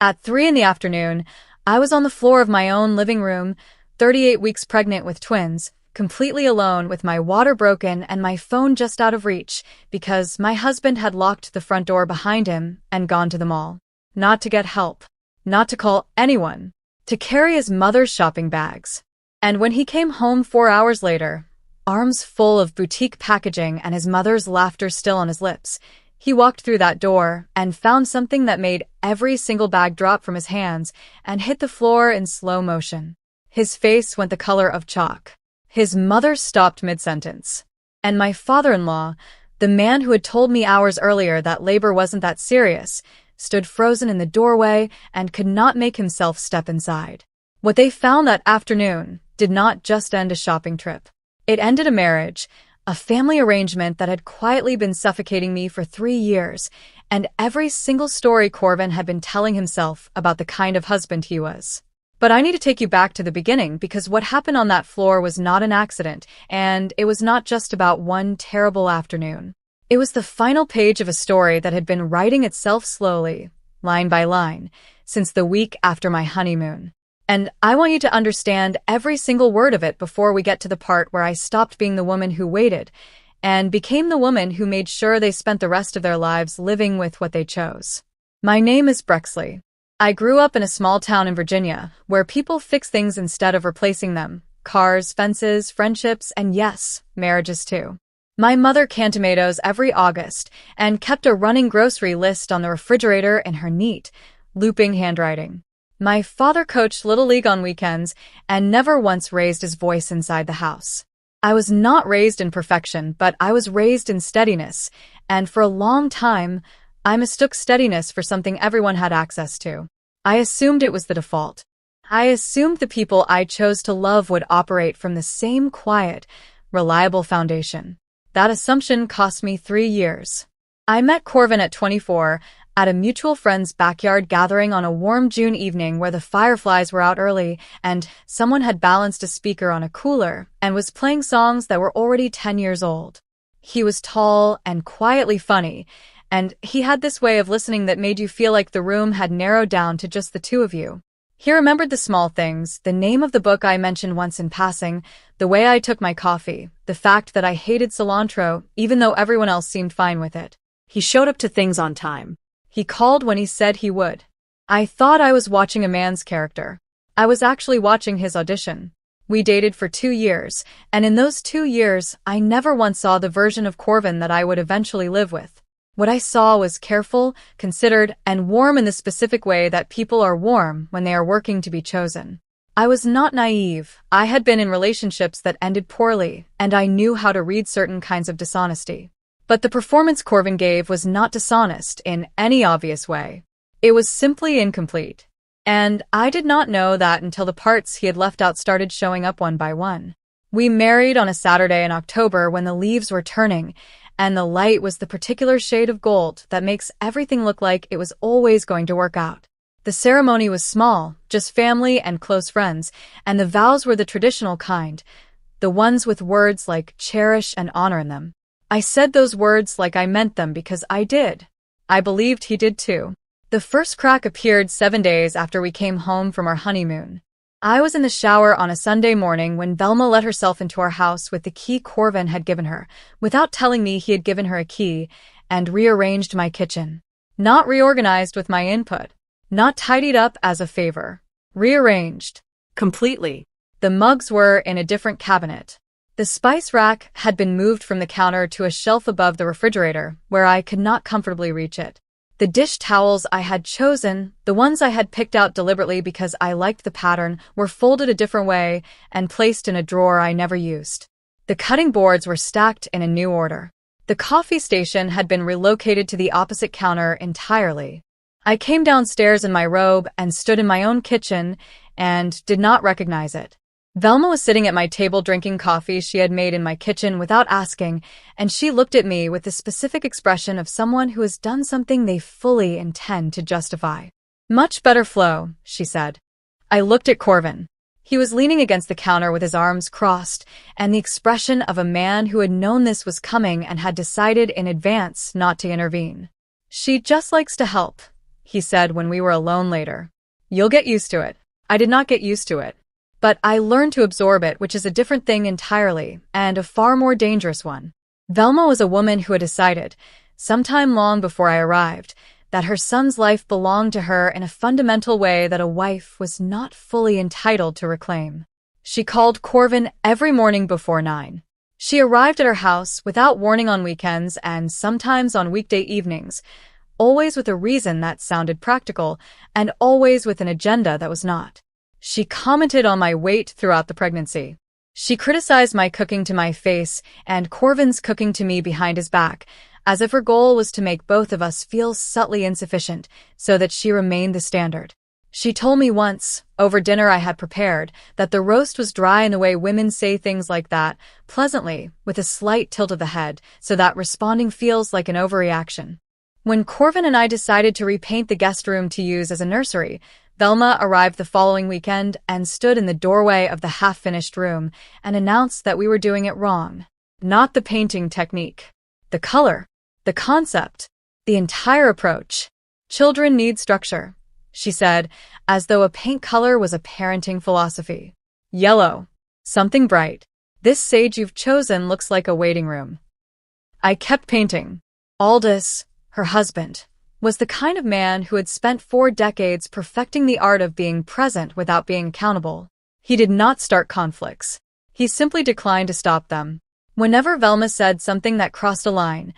At 3 in the afternoon, I was on the floor of my own living room, 38 weeks pregnant with twins, completely alone with my water broken and my phone just out of reach because my husband had locked the front door behind him and gone to the mall. Not to get help. Not to call anyone. To carry his mother's shopping bags. And when he came home 4 hours later, arms full of boutique packaging and his mother's laughter still on his lips, he walked through that door and found something that made every single bag drop from his hands and hit the floor in slow motion. His face went the color of chalk. His mother stopped mid-sentence. And my father-in-law, the man who had told me hours earlier that labor wasn't that serious, stood frozen in the doorway and could not make himself step inside. What they found that afternoon did not just end a shopping trip. It ended a marriage, a family arrangement that had quietly been suffocating me for 3 years, and every single story Corvin had been telling himself about the kind of husband he was. But I need to take you back to the beginning because what happened on that floor was not an accident, and it was not just about one terrible afternoon. It was the final page of a story that had been writing itself slowly, line by line, since the week after my honeymoon. And I want you to understand every single word of it before we get to the part where I stopped being the woman who waited and became the woman who made sure they spent the rest of their lives living with what they chose. My name is Brexley. I grew up in a small town in Virginia where people fix things instead of replacing them. Cars, fences, friendships, and yes, marriages too. My mother canned tomatoes every August and kept a running grocery list on the refrigerator in her neat, looping handwriting. My father coached Little League on weekends and never once raised his voice inside the house. I was not raised in perfection, but I was raised in steadiness, and for a long time, I mistook steadiness for something everyone had access to. I assumed it was the default. I assumed the people I chose to love would operate from the same quiet, reliable foundation. That assumption cost me 3 years. I met Corvin at 24 at a mutual friend's backyard gathering on a warm June evening where the fireflies were out early and someone had balanced a speaker on a cooler and was playing songs that were already 10 years old. He was tall and quietly funny, and he had this way of listening that made you feel like the room had narrowed down to just the two of you. He remembered the small things, the name of the book I mentioned once in passing, the way I took my coffee, the fact that I hated cilantro even though everyone else seemed fine with it. He showed up to things on time. He called when he said he would. I thought I was watching a man's character. I was actually watching his audition. We dated for 2 years, and in those 2 years, I never once saw the version of Corvin that I would eventually live with. What I saw was careful, considered, and warm in the specific way that people are warm when they are working to be chosen. I was not naive. I had been in relationships that ended poorly, and I knew how to read certain kinds of dishonesty. But the performance Corvin gave was not dishonest in any obvious way. It was simply incomplete. And I did not know that until the parts he had left out started showing up one by one. We married on a Saturday in October when the leaves were turning, and the light was the particular shade of gold that makes everything look like it was always going to work out. The ceremony was small, just family and close friends, and the vows were the traditional kind, the ones with words like cherish and honor in them. I said those words like I meant them because I did. I believed he did too. The first crack appeared 7 days after we came home from our honeymoon. I was in the shower on a Sunday morning when Velma let herself into our house with the key Corvin had given her, without telling me he had given her a key, and rearranged my kitchen. Not reorganized with my input. Not tidied up as a favor. Rearranged. Completely. The mugs were in a different cabinet. The spice rack had been moved from the counter to a shelf above the refrigerator, where I could not comfortably reach it. The dish towels I had chosen, the ones I had picked out deliberately because I liked the pattern, were folded a different way and placed in a drawer I never used. The cutting boards were stacked in a new order. The coffee station had been relocated to the opposite counter entirely. I came downstairs in my robe and stood in my own kitchen and did not recognize it. Velma was sitting at my table drinking coffee she had made in my kitchen without asking, and she looked at me with the specific expression of someone who has done something they fully intend to justify. "Much better flow," she said. I looked at Corvin. He was leaning against the counter with his arms crossed, and the expression of a man who had known this was coming and had decided in advance not to intervene. "She just likes to help," he said when we were alone later. You'll get used to it. I did not get used to it. But I learned to absorb it, which is a different thing entirely, and a far more dangerous one. Velma was a woman who had decided, sometime long before I arrived, that her son's life belonged to her in a fundamental way that a wife was not fully entitled to reclaim. She called Corvin every morning before 9. She arrived at her house without warning on weekends and sometimes on weekday evenings, always with a reason that sounded practical, and always with an agenda that was not. She commented on my weight throughout the pregnancy. She criticized my cooking to my face and Corvin's cooking to me behind his back, as if her goal was to make both of us feel subtly insufficient, so that she remained the standard. She told me once, over dinner I had prepared, that the roast was dry in the way women say things like that, pleasantly, with a slight tilt of the head, so that responding feels like an overreaction. When Corvin and I decided to repaint the guest room to use as a nursery, Velma arrived the following weekend and stood in the doorway of the half-finished room and announced that we were doing it wrong. Not the painting technique. The color. The concept. The entire approach. Children need structure, she said, as though a paint color was a parenting philosophy. Yellow. Something bright. This sage you've chosen looks like a waiting room. I kept painting. Aldous, her husband, was the kind of man who had spent 4 decades perfecting the art of being present without being accountable. He did not start conflicts. He simply declined to stop them. Whenever Velma said something that crossed a line,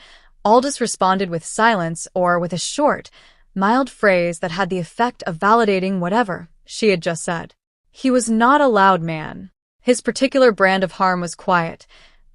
Aldous responded with silence or with a short, mild phrase that had the effect of validating whatever she had just said. He was not a loud man. His particular brand of harm was quiet.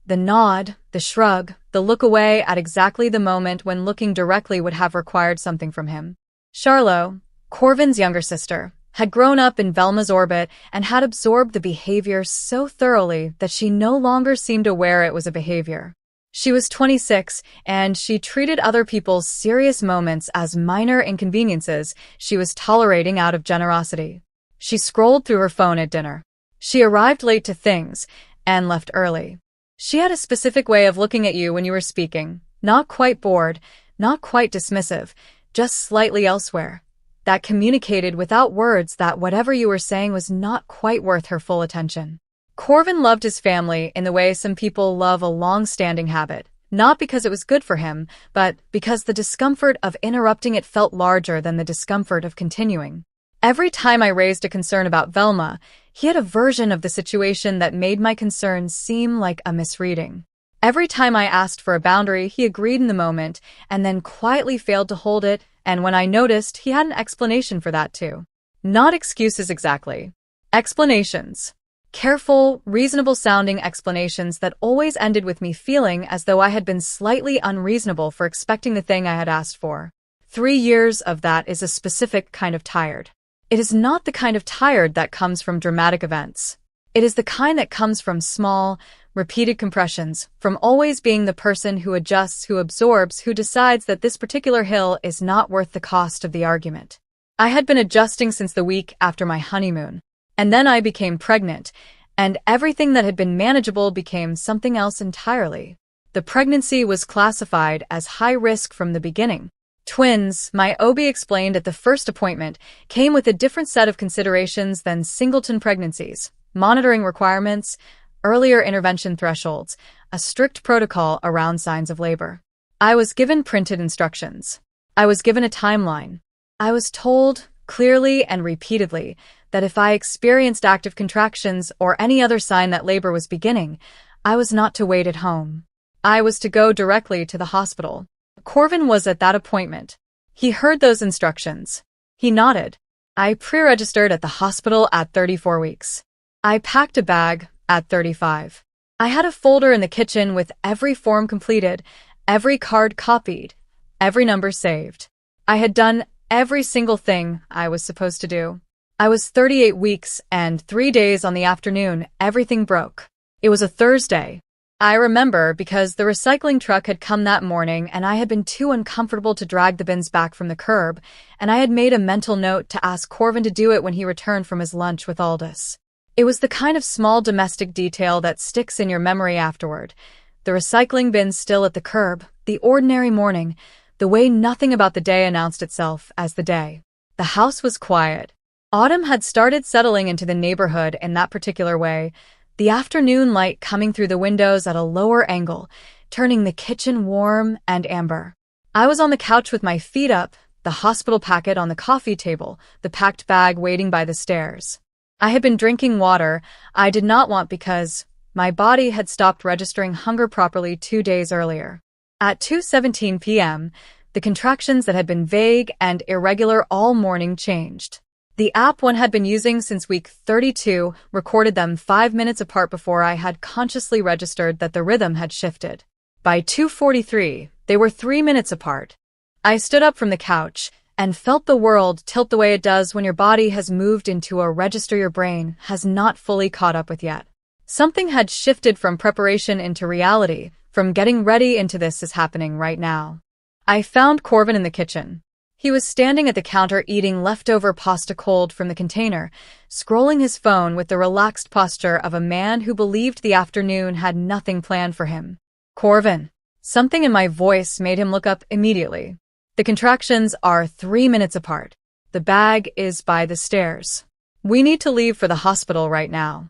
The nod, the shrug, the look away at exactly the moment when looking directly would have required something from him. Charlotte, Corvin's younger sister, had grown up in Velma's orbit and had absorbed the behavior so thoroughly that she no longer seemed aware it was a behavior. She was 26, and she treated other people's serious moments as minor inconveniences she was tolerating out of generosity. She scrolled through her phone at dinner. She arrived late to things and left early. She had a specific way of looking at you when you were speaking, not quite bored, not quite dismissive, just slightly elsewhere. That communicated without words that whatever you were saying was not quite worth her full attention. Corvin loved his family in the way some people love a long-standing habit, not because it was good for him, but because the discomfort of interrupting it felt larger than the discomfort of continuing. Every time I raised a concern about Velma, he had a version of the situation that made my concerns seem like a misreading. Every time I asked for a boundary, he agreed in the moment and then quietly failed to hold it, and when I noticed, he had an explanation for that too. Not excuses exactly. Explanations. Careful, reasonable-sounding explanations that always ended with me feeling as though I had been slightly unreasonable for expecting the thing I had asked for. 3 years of that is a specific kind of tired. It is not the kind of tired that comes from dramatic events. It is the kind that comes from small, repeated compressions, from always being the person who adjusts, who absorbs, who decides that this particular hill is not worth the cost of the argument. I had been adjusting since the week after my honeymoon, and then I became pregnant, and everything that had been manageable became something else entirely. The pregnancy was classified as high risk from the beginning. Twins, my OB explained at the first appointment, came with a different set of considerations than singleton pregnancies, monitoring requirements, earlier intervention thresholds, a strict protocol around signs of labor. I was given printed instructions. I was given a timeline. I was told, clearly and repeatedly, that if I experienced active contractions or any other sign that labor was beginning, I was not to wait at home. I was to go directly to the hospital. Corvin was at that appointment. He heard those instructions. He nodded. I pre-registered at the hospital at 34 weeks. I packed a bag at 35. I had a folder in the kitchen with every form completed, every card copied, every number saved. I had done every single thing I was supposed to do. I was 38 weeks and 3 days on the afternoon, everything broke. It was a Thursday. I remember because the recycling truck had come that morning and I had been too uncomfortable to drag the bins back from the curb, and I had made a mental note to ask Corvin to do it when he returned from his lunch with Aldous. It was the kind of small domestic detail that sticks in your memory afterward. The recycling bins still at the curb, the ordinary morning, the way nothing about the day announced itself as the day. The house was quiet. Autumn had started settling into the neighborhood in that particular way, the afternoon light coming through the windows at a lower angle, turning the kitchen warm and amber. I was on the couch with my feet up, the hospital packet on the coffee table, the packed bag waiting by the stairs. I had been drinking water I did not want because my body had stopped registering hunger properly 2 days earlier. At 2:17 p.m., the contractions that had been vague and irregular all morning changed. The app one had been using since week 32 recorded them 5 minutes apart before I had consciously registered that the rhythm had shifted. By 2:43, they were 3 minutes apart. I stood up from the couch and felt the world tilt the way it does when your body has moved into a register your brain has not fully caught up with yet. Something had shifted from preparation into reality, from getting ready into this is happening right now. I found Corvin in the kitchen. He was standing at the counter eating leftover pasta cold from the container, scrolling his phone with the relaxed posture of a man who believed the afternoon had nothing planned for him. Corvin. Something in my voice made him look up immediately. The contractions are 3 minutes apart. The bag is by the stairs. We need to leave for the hospital right now.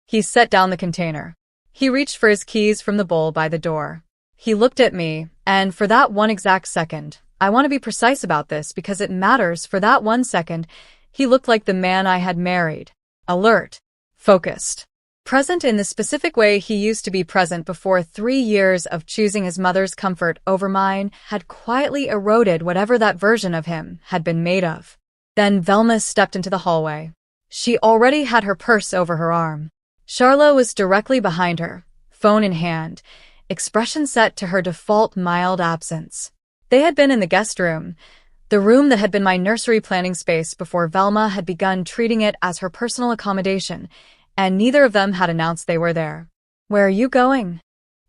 He set down the container. He reached for his keys from the bowl by the door. He looked at me, and for that one exact second, I want to be precise about this because it matters, for that 1 second, he looked like the man I had married. Alert. Focused. Present in the specific way he used to be present before 3 years of choosing his mother's comfort over mine had quietly eroded whatever that version of him had been made of. Then Velma stepped into the hallway. She already had her purse over her arm. Charla was directly behind her, phone in hand, expression set to her default mild absence. They had been in the guest room, the room that had been my nursery planning space before Velma had begun treating it as her personal accommodation, and neither of them had announced they were there. "Where are you going?"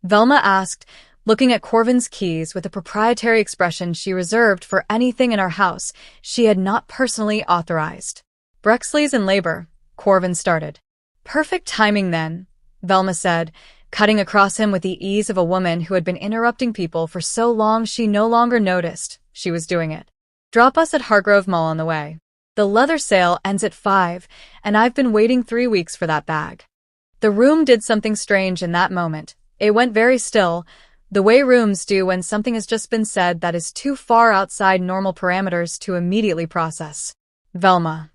Velma asked, looking at Corvin's keys with a proprietary expression she reserved for anything in our house she had not personally authorized. "Brexley's in labor," Corvin started. "Perfect timing then," Velma said, cutting across him with the ease of a woman who had been interrupting people for so long she no longer noticed she was doing it. "Drop us at Hargrove Mall on the way. The leather sale ends at 5, and I've been waiting 3 weeks for that bag." The room did something strange in that moment. It went very still, the way rooms do when something has just been said that is too far outside normal parameters to immediately process. "Velma."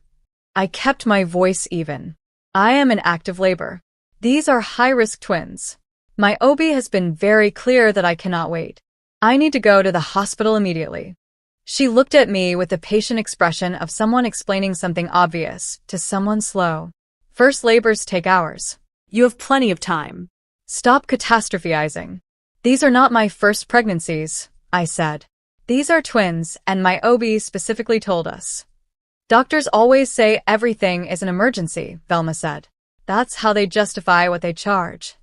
I kept my voice even. "I am in active labor. These are high-risk twins. My OB has been very clear that I cannot wait. I need to go to the hospital immediately." She looked at me with the patient expression of someone explaining something obvious to someone slow. "First labors take hours. You have plenty of time." "Stop catastrophizing. These are not my first pregnancies," I said. "These are twins, and my OB specifically told us." "Doctors always say everything is an emergency," Velma said. "That's how they justify what they charge."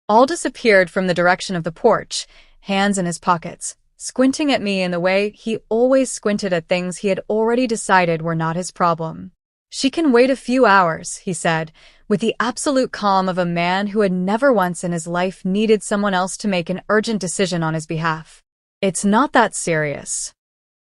Aldous appeared from the direction of the porch, hands in his pockets, squinting at me in the way he always squinted at things he had already decided were not his problem. "She can wait a few hours," he said, with the absolute calm of a man who had never once in his life needed someone else to make an urgent decision on his behalf. "It's not that serious."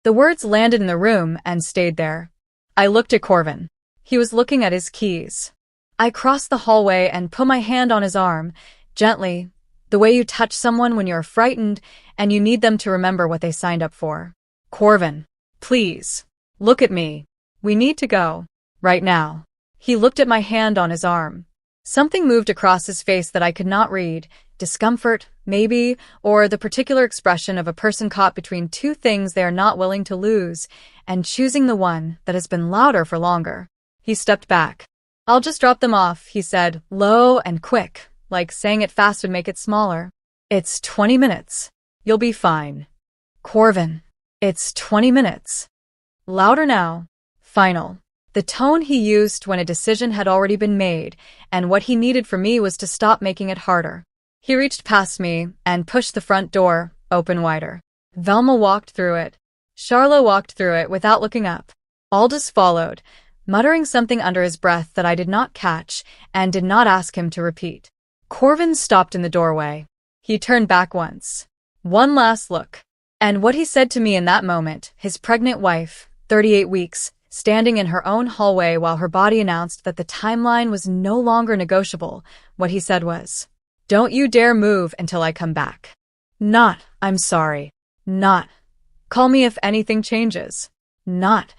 The words landed in the room and stayed there. I looked at Corvin. He was looking at his keys. I crossed the hallway and put my hand on his arm, gently, the way you touch someone when you're frightened and you need them to remember what they signed up for. "Corvin, please, look at me. We need to go. Right now." He looked at my hand on his arm. Something moved across his face that I could not read, discomfort, maybe, or the particular expression of a person caught between two things they are not willing to lose, and choosing the one that has been louder for longer. He stepped back. "I'll just drop them off," he said, low and quick, like saying it fast would make it smaller. "It's 20 minutes. You'll be fine." "Corvin, it's 20 minutes." Louder now. Final. The tone he used when a decision had already been made, and what he needed from me was to stop making it harder. He reached past me and pushed the front door open wider. Velma walked through it. Charla walked through it without looking up. Aldous followed, muttering something under his breath that I did not catch and did not ask him to repeat. Corvin stopped in the doorway. He turned back once. One last look. And what he said to me in that moment, his pregnant wife, 38 weeks, standing in her own hallway while her body announced that the timeline was no longer negotiable, what he said was, "Don't you dare move until I come back." Not, "I'm sorry." Not, "Call me if anything changes." Not,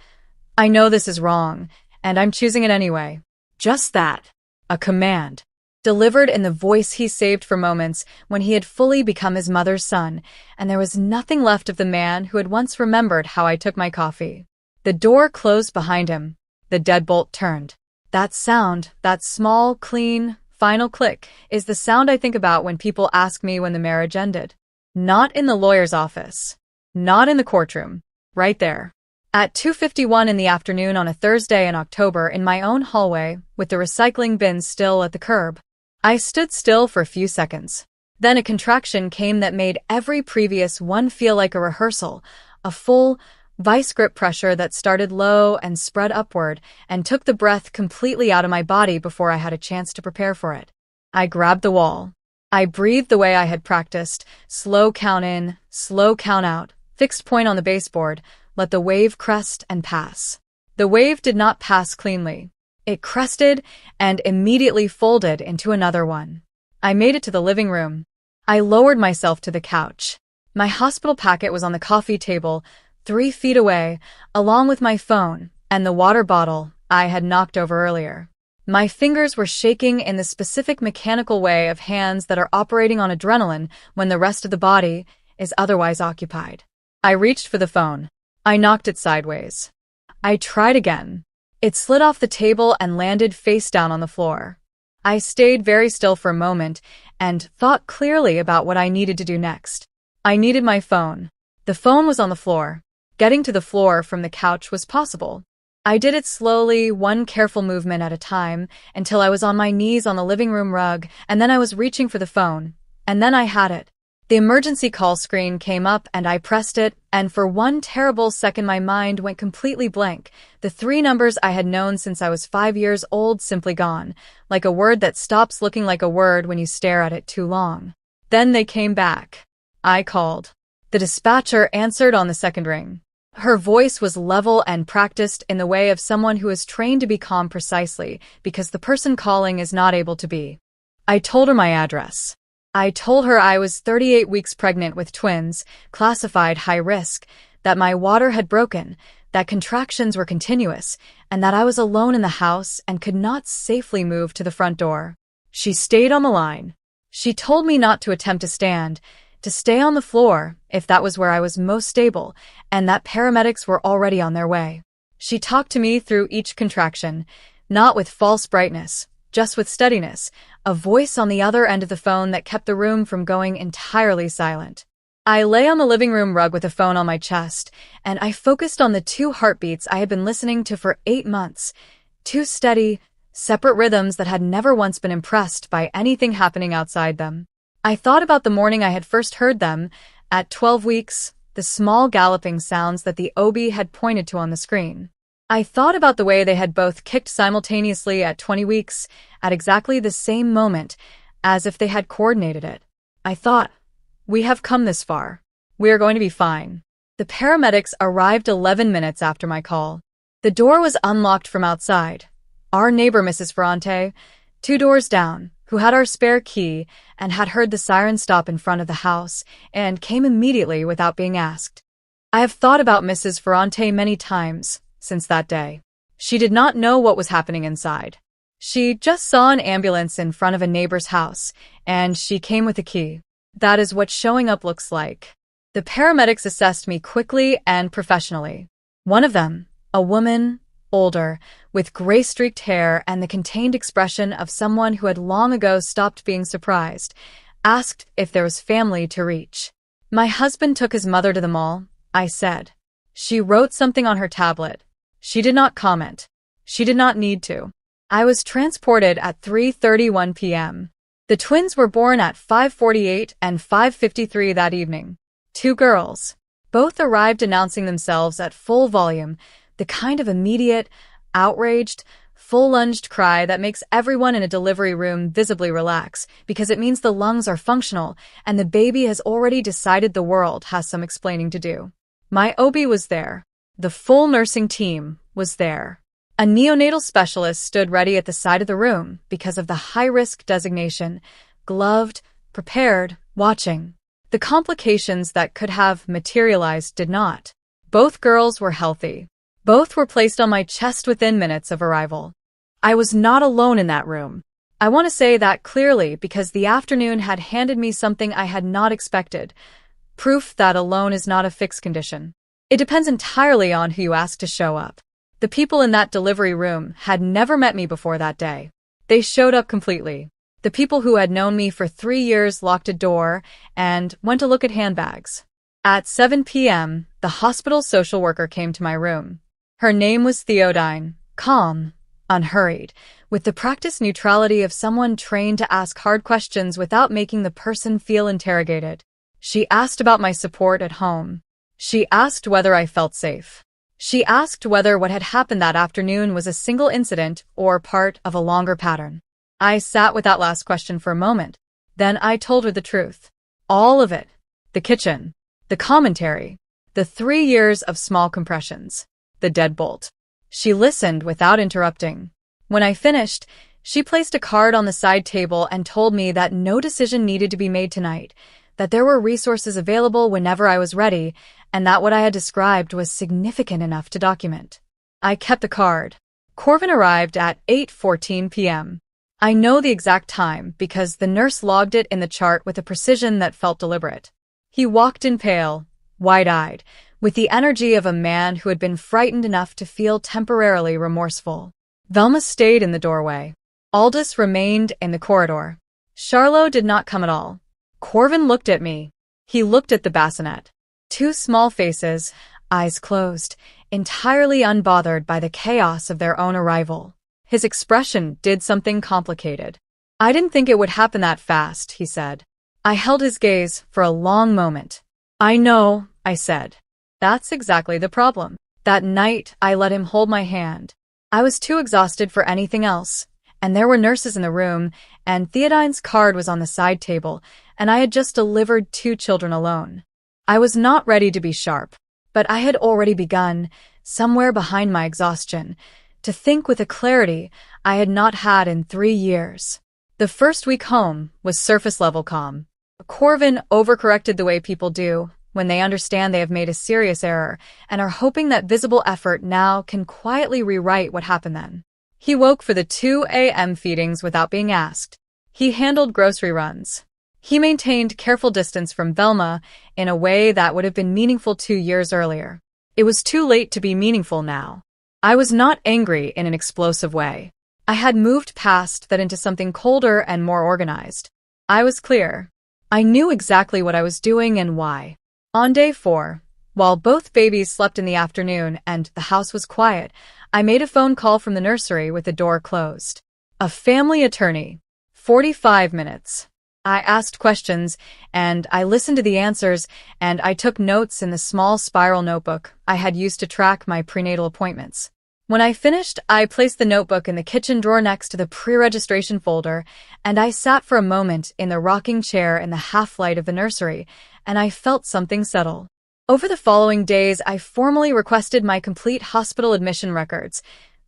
"I know this is wrong, and I'm choosing it anyway." Just that. A command. Delivered in the voice he saved for moments when he had fully become his mother's son, and there was nothing left of the man who had once remembered how I took my coffee. The door closed behind him. The deadbolt turned. That sound, that small, clean, final click, is the sound I think about when people ask me when the marriage ended. Not in the lawyer's office. Not in the courtroom. Right there. At 2:51 in the afternoon on a Thursday in October in my own hallway, with the recycling bin still at the curb. I stood still for a few seconds. Then a contraction came that made every previous one feel like a rehearsal, a full, vice grip pressure that started low and spread upward and took the breath completely out of my body before I had a chance to prepare for it. I grabbed the wall. I breathed the way I had practiced, slow count in, slow count out, fixed point on the baseboard, let the wave crest and pass. The wave did not pass cleanly. It crested and immediately folded into another one. I made it to the living room. I lowered myself to the couch. My hospital packet was on the coffee table, 3 feet away, along with my phone and the water bottle I had knocked over earlier. My fingers were shaking in the specific mechanical way of hands that are operating on adrenaline when the rest of the body is otherwise occupied. I reached for the phone. I knocked it sideways. I tried again. It slid off the table and landed face down on the floor. I stayed very still for a moment and thought clearly about what I needed to do next. I needed my phone. The phone was on the floor. Getting to the floor from the couch was possible. I did it slowly, one careful movement at a time, until I was on my knees on the living room rug, and then I was reaching for the phone. And then I had it. The emergency call screen came up and I pressed it, and for one terrible second my mind went completely blank. The 3 numbers I had known since I was 5 years old simply gone, like a word that stops looking like a word when you stare at it too long. Then they came back. I called. The dispatcher answered on the second ring. Her voice was level and practiced in the way of someone who is trained to be calm precisely because the person calling is not able to be. I told her my address. I told her I was 38 weeks pregnant with twins, classified high risk, that my water had broken, that contractions were continuous, and that I was alone in the house and could not safely move to the front door. She stayed on the line. She told me not to attempt to stand, to stay on the floor if that was where I was most stable, and that paramedics were already on their way. She talked to me through each contraction, not with false brightness, just with steadiness, a voice on the other end of the phone that kept the room from going entirely silent. I lay on the living room rug with the phone on my chest, and I focused on the 2 heartbeats I had been listening to for 8 months, 2 steady, separate rhythms that had never once been impressed by anything happening outside them. I thought about the morning I had first heard them, at 12 weeks, the small galloping sounds that the OB had pointed to on the screen. I thought about the way they had both kicked simultaneously at 20 weeks, at exactly the same moment, as if they had coordinated it. I thought, we have come this far. We are going to be fine. The paramedics arrived 11 minutes after my call. The door was unlocked from outside. Our neighbor, Mrs. Ferrante, 2 doors down, who had our spare key and had heard the siren stop in front of the house and came immediately without being asked. I have thought about Mrs. Ferrante many times since that day. She did not know what was happening inside. She just saw an ambulance in front of a neighbor's house, and she came with a key. That is what showing up looks like. The paramedics assessed me quickly and professionally. One of them, a woman, older, with gray-streaked hair and the contained expression of someone who had long ago stopped being surprised, asked if there was family to reach. My husband took his mother to the mall, I said. She wrote something on her tablet. She did not comment. She did not need to. I was transported at 3:31 p.m. The twins were born at 5:48 and 5:53 that evening. 2 girls. Both arrived announcing themselves at full volume, the kind of immediate, outraged, full-lunged cry that makes everyone in a delivery room visibly relax because it means the lungs are functional and the baby has already decided the world has some explaining to do. My OB was there. The full nursing team was there. A neonatal specialist stood ready at the side of the room because of the high-risk designation, gloved, prepared, watching. The complications that could have materialized did not. Both girls were healthy. Both were placed on my chest within minutes of arrival. I was not alone in that room. I want to say that clearly because the afternoon had handed me something I had not expected. Proof that alone is not a fixed condition. It depends entirely on who you ask to show up. The people in that delivery room had never met me before that day. They showed up completely. The people who had known me for 3 years locked a door and went to look at handbags. At 7 p.m., the hospital social worker came to my room. Her name was Theodine, calm, unhurried, with the practiced neutrality of someone trained to ask hard questions without making the person feel interrogated. She asked about my support at home. She asked whether I felt safe. She asked whether what had happened that afternoon was a single incident or part of a longer pattern. I sat with that last question for a moment. Then I told her the truth. All of it. The kitchen. The commentary. The 3 years of small compressions. The deadbolt. She listened without interrupting. When I finished, she placed a card on the side table and told me that no decision needed to be made tonight, that there were resources available whenever I was ready, and that what I had described was significant enough to document. I kept the card. Corvin arrived at 8:14 p.m. I know the exact time because the nurse logged it in the chart with a precision that felt deliberate. He walked in pale, wide-eyed, with the energy of a man who had been frightened enough to feel temporarily remorseful. Velma stayed in the doorway. Aldous remained in the corridor. Charlot did not come at all. Corvin looked at me. He looked at the bassinet. 2 small faces, eyes closed, entirely unbothered by the chaos of their own arrival. His expression did something complicated. I didn't think it would happen that fast, he said. I held his gaze for a long moment. I know, I said. That's exactly the problem. That night, I let him hold my hand. I was too exhausted for anything else, and there were nurses in the room, and Theodine's card was on the side table, and I had just delivered 2 children alone. I was not ready to be sharp, but I had already begun, somewhere behind my exhaustion, to think with a clarity I had not had in 3 years. The first week home was surface-level calm. Corvin overcorrected the way people do when they understand they have made a serious error and are hoping that visible effort now can quietly rewrite what happened then. He woke for the 2 a.m. feedings without being asked. He handled grocery runs. He maintained careful distance from Velma in a way that would have been meaningful 2 years earlier. It was too late to be meaningful now. I was not angry in an explosive way. I had moved past that into something colder and more organized. I was clear. I knew exactly what I was doing and why. On day 4, while both babies slept in the afternoon and the house was quiet, I made a phone call from the nursery with the door closed. A family attorney. 45 minutes. I asked questions, and I listened to the answers, and I took notes in the small spiral notebook I had used to track my prenatal appointments. When I finished, I placed the notebook in the kitchen drawer next to the pre-registration folder, and I sat for a moment in the rocking chair in the half-light of the nursery, and I felt something settle. Over the following days, I formally requested my complete hospital admission records,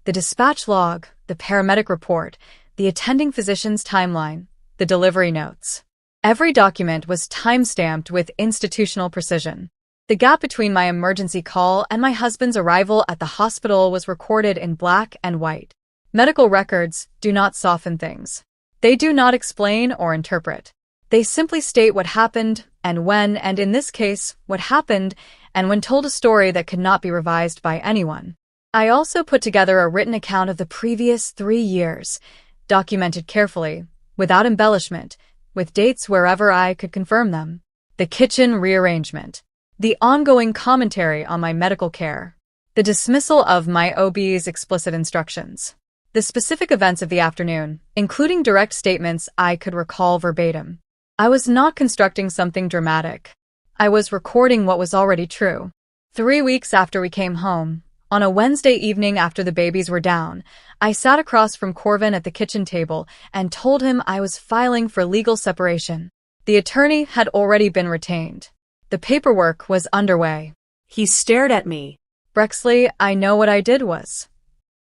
the dispatch log, the paramedic report, the attending physician's timeline, the delivery notes. Every document was time-stamped with institutional precision. The gap between my emergency call and my husband's arrival at the hospital was recorded in black and white. Medical records do not soften things. They do not explain or interpret. They simply state what happened and when, and in this case, what happened, and when told a story that could not be revised by anyone. I also put together a written account of the previous 3 years, documented carefully, without embellishment, with dates wherever I could confirm them. The kitchen rearrangement. The ongoing commentary on my medical care. The dismissal of my OB's explicit instructions. The specific events of the afternoon, including direct statements I could recall verbatim. I was not constructing something dramatic. I was recording what was already true. 3 weeks after we came home, On a Wednesday evening after the babies were down, I sat across from Corvin at the kitchen table and told him I was filing for legal separation. The attorney had already been retained. The paperwork was underway. He stared at me. Brexley, I know what I did was.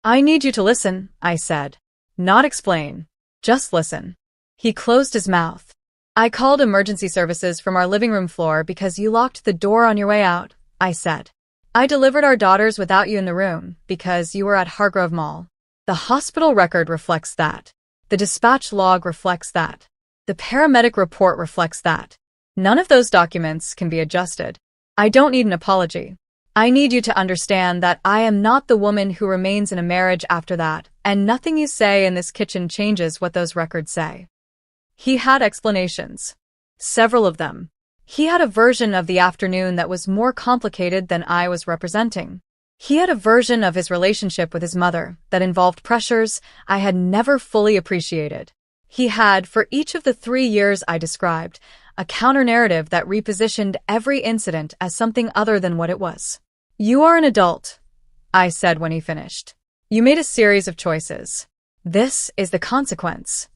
I need you to listen, I said. Not explain. Just listen. He closed his mouth. I called emergency services from our living room floor because you locked the door on your way out, I said. I delivered our daughters without you in the room because you were at Hargrove Mall. The hospital record reflects that. The dispatch log reflects that. The paramedic report reflects that. None of those documents can be adjusted. I don't need an apology. I need you to understand that I am not the woman who remains in a marriage after that, and nothing you say in this kitchen changes what those records say. He had explanations. Several of them. He had a version of the afternoon that was more complicated than I was representing. He had a version of his relationship with his mother that involved pressures I had never fully appreciated. He had, for each of the 3 years I described, a counter-narrative that repositioned every incident as something other than what it was. You are an adult, I said when he finished. You made a series of choices. This is the consequence.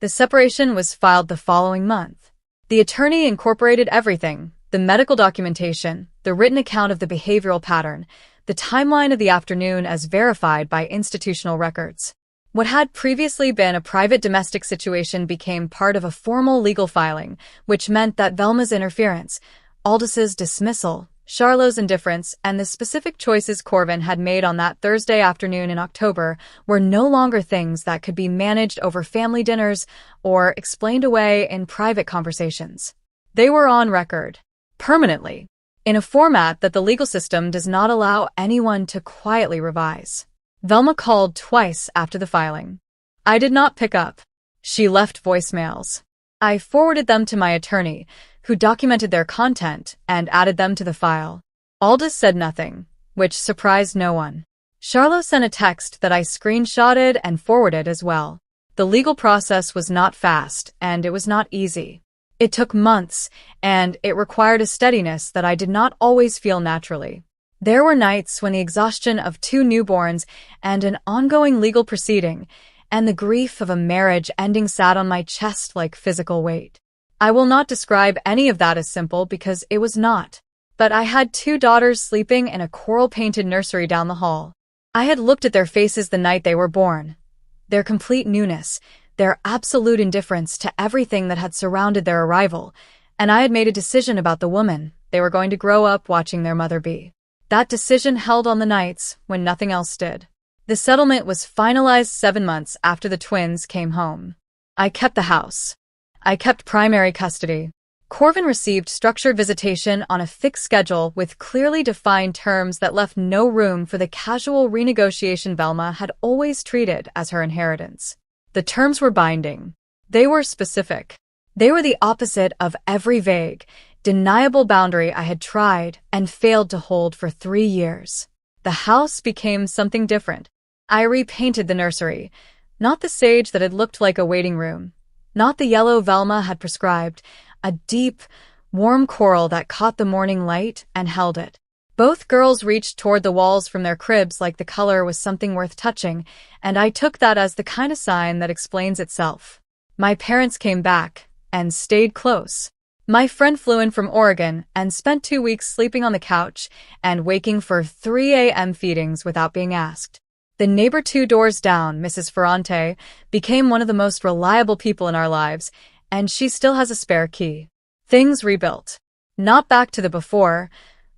The separation was filed the following month. The attorney incorporated everything, the medical documentation, the written account of the behavioral pattern, the timeline of the afternoon as verified by institutional records. What had previously been a private domestic situation became part of a formal legal filing, which meant that Velma's interference, Aldis's dismissal, Charlot's indifference, and the specific choices Corvin had made on that Thursday afternoon in October were no longer things that could be managed over family dinners or explained away in private conversations. They were on record, permanently, in a format that the legal system does not allow anyone to quietly revise. Velma called twice after the filing. I did not pick up. She left voicemails. I forwarded them to my attorney, who documented their content and added them to the file. Aldis said nothing, which surprised no one. Charlot sent a text that I screenshotted and forwarded as well. The legal process was not fast, and it was not easy. It took months, and it required a steadiness that I did not always feel naturally. There were nights when the exhaustion of 2 newborns and an ongoing legal proceeding and the grief of a marriage ending sat on my chest like physical weight. I will not describe any of that as simple because it was not. But I had 2 daughters sleeping in a coral-painted nursery down the hall. I had looked at their faces the night they were born. Their complete newness, their absolute indifference to everything that had surrounded their arrival, and I had made a decision about the woman they were going to grow up watching their mother be. That decision held on the nights when nothing else did. The settlement was finalized 7 months after the twins came home. I kept the house. I kept primary custody. Corvin received structured visitation on a fixed schedule with clearly defined terms that left no room for the casual renegotiation Velma had always treated as her inheritance. The terms were binding. They were specific. They were the opposite of every vague, deniable boundary I had tried and failed to hold for 3 years. The house became something different. I repainted the nursery, not the sage that had looked like a waiting room, not the yellow Velma had prescribed, a deep, warm coral that caught the morning light and held it. Both girls reached toward the walls from their cribs like the color was something worth touching, and I took that as the kind of sign that explains itself. My parents came back and stayed close. My friend flew in from Oregon and spent 2 weeks sleeping on the couch and waking for 3 a.m. feedings without being asked. The neighbor 2 doors down, Mrs. Ferrante, became one of the most reliable people in our lives, and she still has a spare key. Things rebuilt. Not back to the before.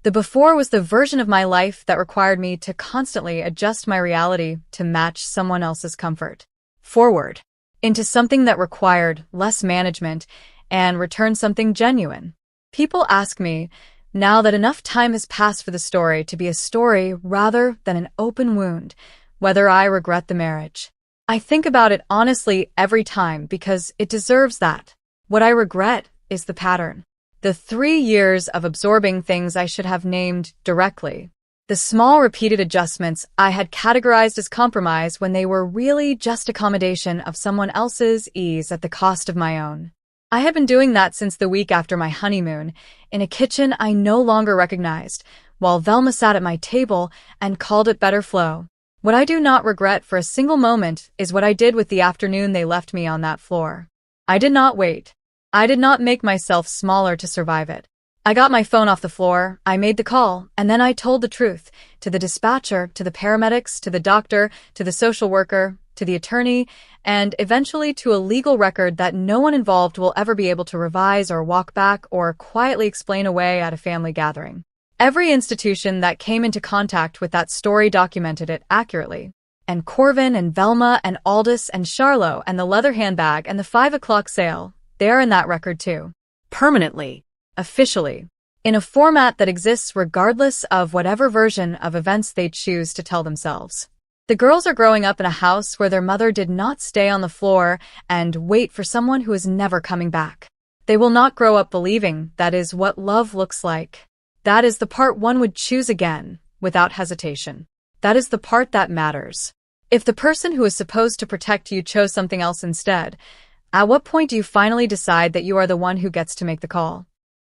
The before was the version of my life that required me to constantly adjust my reality to match someone else's comfort. Forward. Into something that required less management and return something genuine. People ask me, now that enough time has passed for the story to be a story rather than an open wound, whether I regret the marriage. I think about it honestly every time because it deserves that. What I regret is the pattern. The 3 years of absorbing things I should have named directly. The small repeated adjustments I had categorized as compromise when they were really just accommodation of someone else's ease at the cost of my own. I had been doing that since the week after my honeymoon, in a kitchen I no longer recognized, while Velma sat at my table and called it better flow. What I do not regret for a single moment is what I did with the afternoon they left me on that floor. I did not wait. I did not make myself smaller to survive it. I got my phone off the floor, I made the call, and then I told the truth to the dispatcher, to the paramedics, to the doctor, to the social worker, to the attorney, and eventually to a legal record that no one involved will ever be able to revise or walk back or quietly explain away at a family gathering. Every institution that came into contact with that story documented it accurately. And Corvin and Velma and Aldous and Charlot and the leather handbag and the 5 o'clock sale, they're in that record too. Permanently. Officially. In a format that exists regardless of whatever version of events they choose to tell themselves. The girls are growing up in a house where their mother did not stay on the floor and wait for someone who is never coming back. They will not grow up believing that is what love looks like. That is the part one would choose again, without hesitation. That is the part that matters. If the person who is supposed to protect you chose something else instead, at what point do you finally decide that you are the one who gets to make the call?